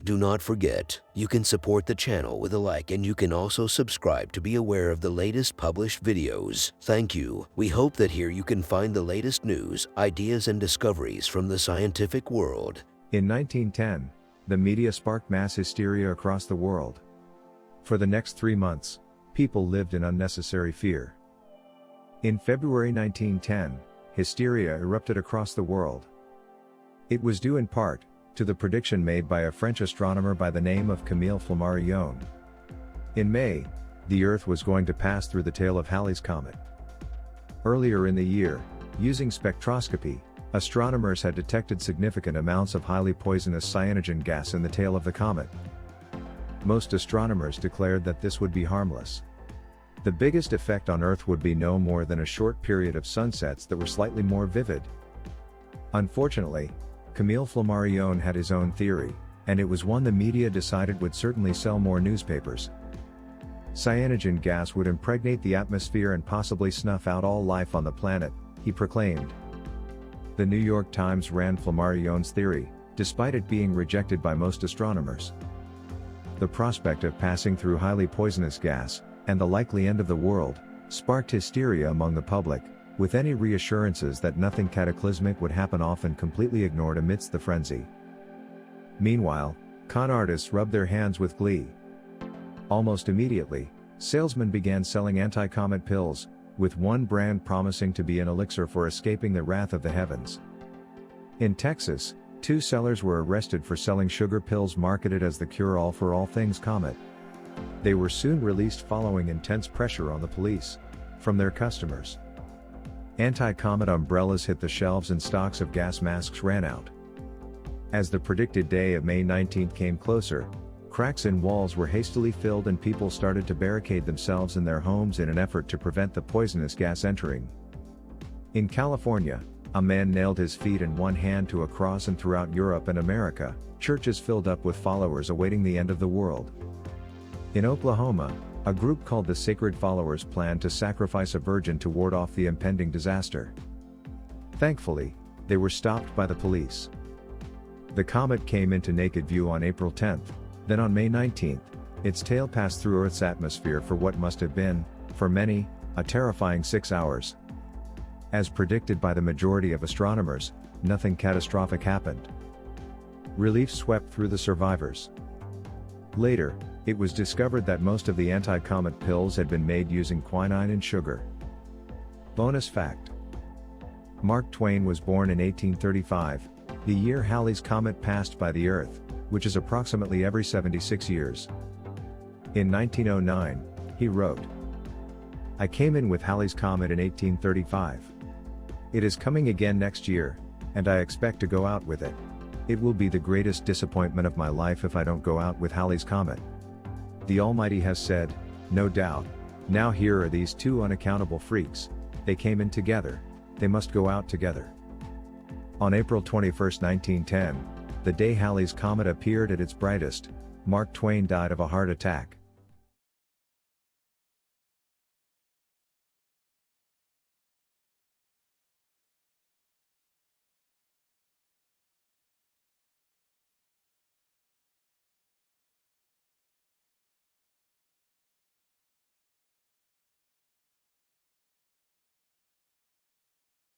Do not forget, you can support the channel with a like, and you can also subscribe to be aware of the latest published videos. Thank you. We hope that here you can find the latest news, ideas, and discoveries from the scientific world. In 1910, the media sparked mass hysteria across the world. For the next 3 months, people lived in unnecessary fear. In February 1910, hysteria erupted across the world. It was due in part to the prediction made by a French astronomer by the name of Camille Flammarion. In May, the Earth was going to pass through the tail of Halley's comet. Earlier in the year, using spectroscopy, astronomers had detected significant amounts of highly poisonous cyanogen gas in the tail of the comet. Most astronomers declared that this would be harmless. The biggest effect on Earth would be no more than a short period of sunsets that were slightly more vivid. Unfortunately, Camille Flammarion had his own theory, and it was one the media decided would certainly sell more newspapers. Cyanogen gas would impregnate the atmosphere and possibly snuff out all life on the planet, he proclaimed. The New York Times ran Flammarion's theory, despite it being rejected by most astronomers. The prospect of passing through highly poisonous gas, and the likely end of the world, sparked hysteria among the public, with any reassurances that nothing cataclysmic would happen often completely ignored amidst the frenzy. Meanwhile, con artists rubbed their hands with glee. Almost immediately, salesmen began selling anti-comet pills, with one brand promising to be an elixir for escaping the wrath of the heavens. In Texas, 2 sellers were arrested for selling sugar pills marketed as the cure-all for all things comet. They were soon released following intense pressure on the police from their customers. Anti-comet umbrellas hit the shelves and stocks of gas masks ran out. As the predicted day of May 19 came closer, cracks in walls were hastily filled and people started to barricade themselves in their homes in an effort to prevent the poisonous gas entering. In California, a man nailed his feet and one hand to a cross, and throughout Europe and America, churches filled up with followers awaiting the end of the world. In Oklahoma, a group called the Sacred Followers planned to sacrifice a virgin to ward off the impending disaster. Thankfully, they were stopped by the police. The comet came into naked view on April 10, then on May 19, its tail passed through Earth's atmosphere for what must have been, for many, a terrifying 6 hours. As predicted by the majority of astronomers, nothing catastrophic happened. Relief swept through the survivors. Later, it was discovered that most of the anti-comet pills had been made using quinine and sugar. Bonus fact: Mark Twain was born in 1835, the year Halley's comet passed by the Earth, which is approximately every 76 years. In 1909, he wrote, "I came in with Halley's comet in 1835. It is coming again next year, and I expect to go out with it. It will be the greatest disappointment of my life if I don't go out with Halley's comet. The Almighty has said, no doubt. Now here are these 2 unaccountable freaks. They came in together. They must go out together." On April 21, 1910, the day Halley's comet appeared at its brightest, Mark Twain died of a heart attack.